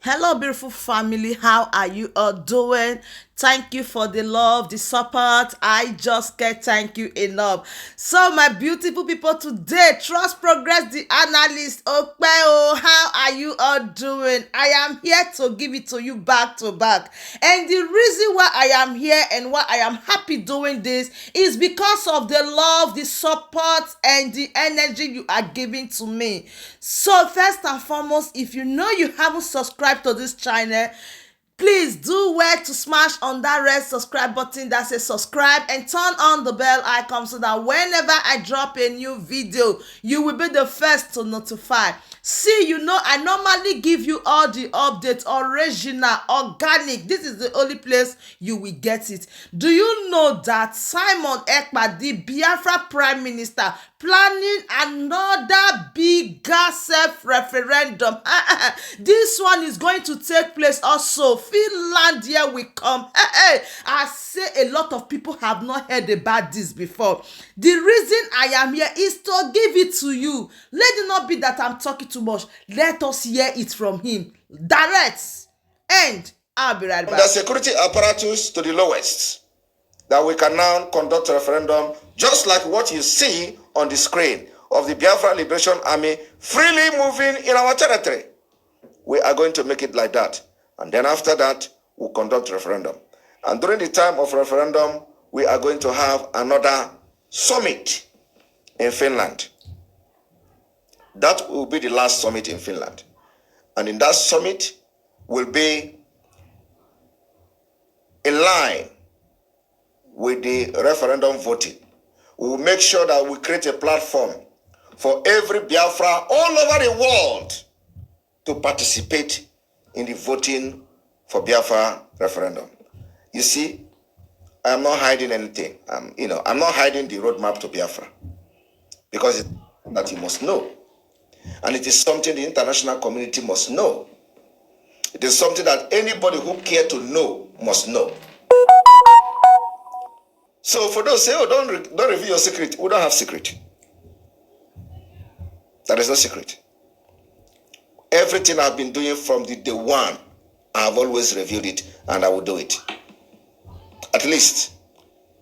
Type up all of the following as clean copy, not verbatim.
Hello, beautiful family. How are you all doing? Thank you for the love, the support. I just can't thank you enough. So, my beautiful people, today, Trust Progress, the analyst. Okpeo, how are you all doing? I am here to give it to you back to back. And the reason why I am here and why I am happy doing this is because of the love, the support, and the energy you are giving to me. So, first and foremost, if you know you haven't subscribed to this channel, please do well to smash on that red subscribe button that says subscribe and turn on the bell icon so that whenever I drop a new video, you will be the first to notify. See, you know, I normally give you all the updates, original, organic. This is the only place you will get it. Do you know that Simon Ekpa, the Biafra Prime Minister, planning another bigger self-referendum? This one is going to take place also. Finland here will come. I say a lot of people have not heard about this before. The reason I am here is to give it to you. Let it not be that I'm talking too much. Let us hear it from him. Direct. And I'll be right back. The security apparatus to the lowest, that we can now conduct a referendum just like what you see on the screen of the Biafra Liberation Army freely moving in our territory. We are going to make it like that. And then after that, we'll conduct referendum. And during the time of referendum, we are going to have another summit in Finland. That will be the last summit in Finland. And in that summit will be in line with the referendum voting. We will make sure that we create a platform for every Biafra all over the world to participate in the voting for Biafra referendum. You see, I'm not hiding anything. I'm not hiding the roadmap to Biafra, because it's that you must know. And it is something the international community must know. It is something that anybody who cares to know must know. So for those who say, oh, don't reveal your secret, we don't have secret. That is no secret. Everything I've been doing from the day one, I've always revealed it, and I will do it. At least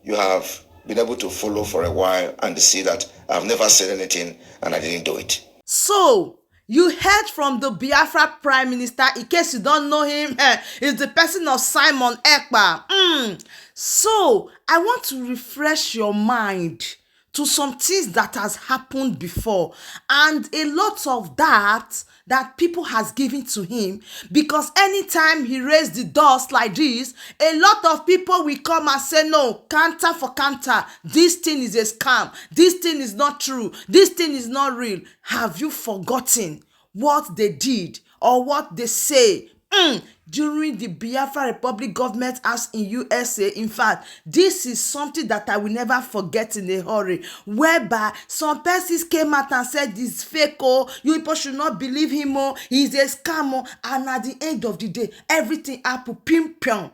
you have been able to follow for a while and see that I've never said anything and I didn't do it. So, you heard from the Biafra Prime Minister. In case you don't know him, is the person of Simon Ekpa. So, I want to refresh your mind to some things that has happened before, and a lot of that people has given to him, because anytime he raised the dust like this, a lot of people will come and say, no, counter for counter, this thing is a scam, this thing is not true, this thing is not real. Have you forgotten what they did or what they say during the Biafra Republic government house in USA? In fact, this is something that I will never forget in a hurry, whereby some persons came out and said, this fake, oh, you people should not believe him, oh, he's a scammer. And at the end of the day, everything happened, pim pam.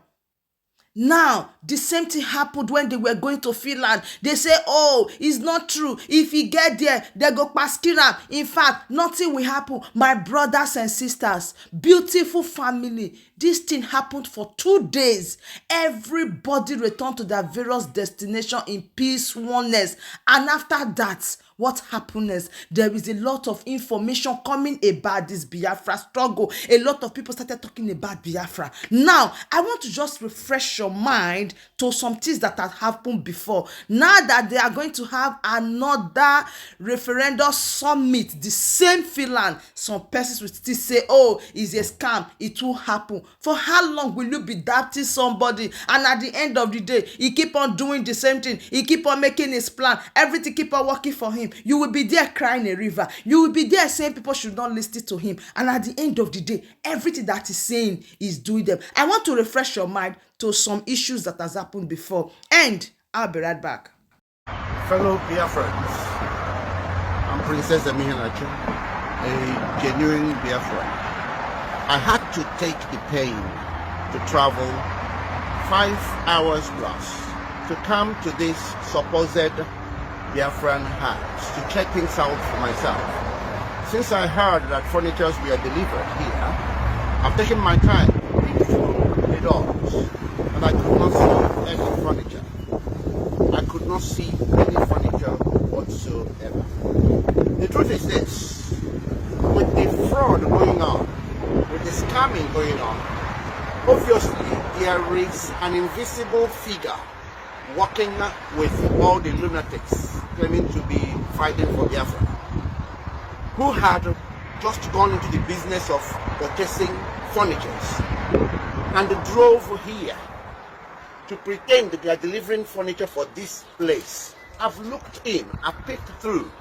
Now, the same thing happened when they were going to Finland. They say, oh, it's not true. If he get there, they go paskira. In fact, nothing will happen. My brothers and sisters, beautiful family, this thing happened for 2 days. Everybody returned to their various destinations in peace, oneness. And after that, what happened? There is a lot of information coming about this Biafra struggle. A lot of people started talking about Biafra. Now, I want to just refresh your mind to some things that have happened before. Now that they are going to have another referendum summit, the same Finland, some persons will still say, oh, it's a scam, it will happen. For how long will you be doubting somebody? And at the end of the day, he keep on doing the same thing. He keep on making his plan. Everything keep on working for him. You will be there crying a river. You will be there saying people should not listen to him. And at the end of the day, everything that he's saying is doing them. I want to refresh your mind to some issues that has happened before. And I'll be right back. Fellow Biafrans, I'm Princess Amihanacho, a genuine Biafran. I had to take the pain to travel 5 hours plus to come to this supposed Biafran house to check things out for myself. Since I heard that furnitures were delivered here, I've taken my time through the doors, and I could not see any furniture. I could not see any furniture whatsoever. The truth is this: with the fraud going on, with the scamming going on, obviously there is an invisible figure working with all the lunatics claiming to be fighting for Biafra, who had just gone into the business of purchasing furnitures and drove here to pretend that they are delivering furniture for this place. I've looked in, I've peeked through,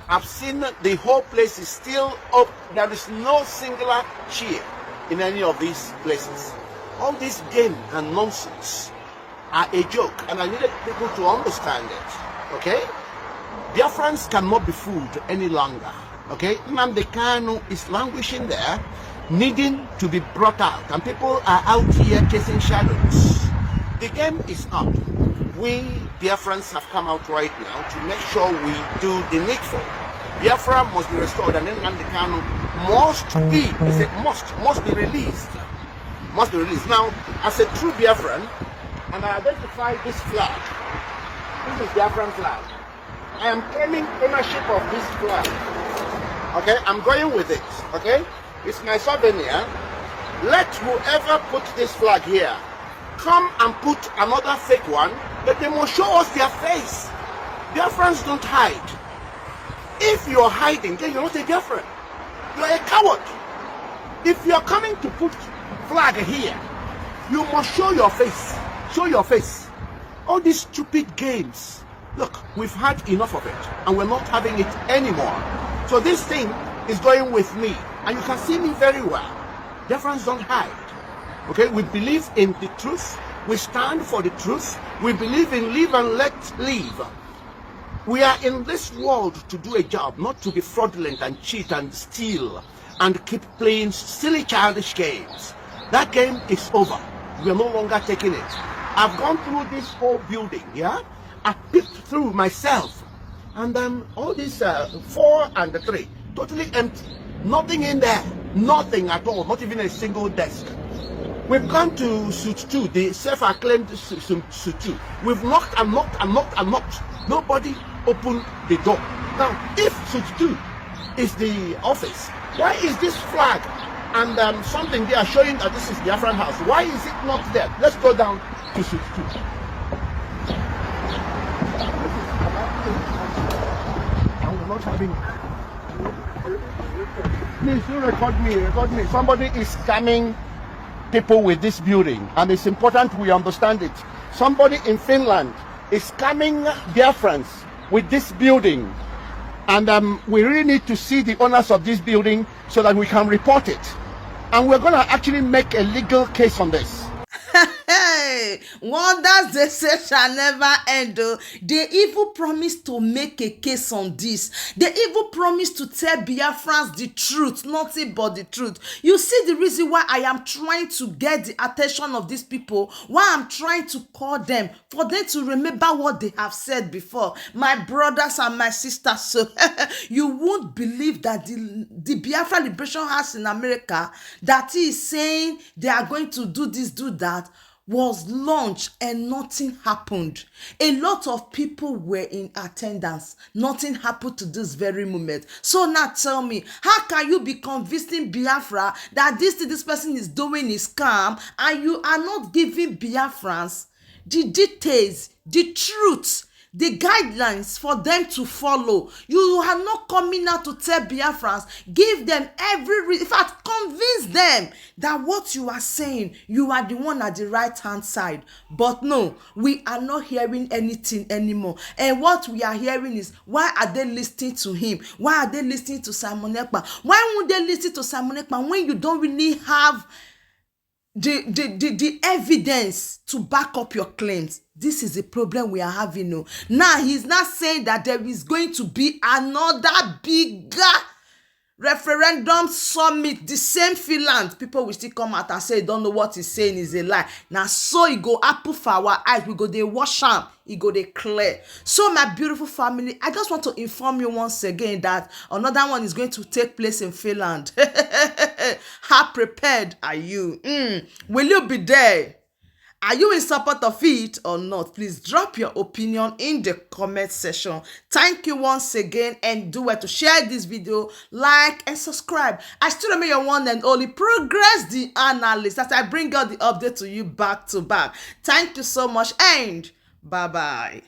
I've seen the whole place is still up. There is no singular chair in any of these places. All this game and nonsense are a joke, and I needed people to understand it. Okay? Biafrans cannot be fooled any longer. Okay? Nnamdi Kanu is languishing there, needing to be brought out, and people are out here chasing shadows. The game is up. We Biafrans have come out right now to make sure we do the needful. Biafra must be restored, and then Nnamdi Kanu must be released. Must be released. Now, as a true Biafran, and I identify this flag. This is Biafran flag. I am claiming ownership of this flag. Okay, I'm going with it. Okay, it's my souvenir. Let whoever put this flag here come and put another fake one, that they must show us their face. Biafrans don't hide. If you're hiding, then you're not a Biafran. You're a coward. If you're coming to put flag here, you must show your face. Show your face. All these stupid games. Look, we've had enough of it, and we're not having it anymore. So this thing is going with me, and you can see me very well. Biafrans don't hide. Okay, we believe in the truth. We stand for the truth. We believe in live and let live. We are in this world to do a job, not to be fraudulent and cheat and steal and keep playing silly childish games. That game is over. We are no longer taking it. I've gone through this whole building, yeah? I peeked through myself, and all these 4 and 3, totally empty. Nothing in there. Nothing at all. Not even a single desk. We've gone to Suit 2, the self-acclaimed Suit 2. We've knocked and knocked and knocked and knocked. Nobody opened the door. Now, if Suit 2 is the office, why is this flag and something they are showing that this is the Biafran house? Why is it not there? Let's go down to Suit 2. And we're not having it. Please do record me, record me. Somebody is scamming people with this building, and it's important we understand it. Somebody in Finland is scamming Biafrans with this building, and we really need to see the owners of this building so that we can report it, and we're going to actually make a legal case on this. Hey, wonders they say shall never end. They even promise to make a case on this. They even promise to tell Biafrans the truth, nothing but the truth. You see the reason why I am trying to get the attention of these people, why I'm trying to call them, for them to remember what they have said before. My brothers and my sisters, so you won't believe that the Biafra Liberation House in America, that is saying they are going to do this, do that, was launched and nothing happened. A lot of people were in attendance. Nothing happened to this very moment. So now tell me, how can you be convincing Biafra that this person is doing is scam, and you are not giving Biafrans the details, the truth, the guidelines for them to follow? You are not coming out to tell Biafrans, give them every in fact, convince them that what you are saying, you are the one at the right hand side. But no, we are not hearing anything anymore. And what we are hearing is, why are they listening to him? Why are they listening to Simon Ekpa? Why would they listen to Simon Ekpa when you don't really have the evidence to back up your claims? This is the problem we are having. No, now he's not saying that there is going to be another bigger Referendum summit, the same Finland, people will still come out and say don't know what he's saying is a lie. Now so e go happen for our eyes, we go dey wash am, e go dey clear. So my beautiful family, I just want to inform you once again that another one is going to take place in Finland. How prepared are you? Will you be there? Are you in support of it or not? Please drop your opinion in the comment section. Thank you once again, and do well to share this video, like and subscribe. I still remain your one and only Progress the Analyst as I bring out the update to you back to back. Thank you so much and bye-bye.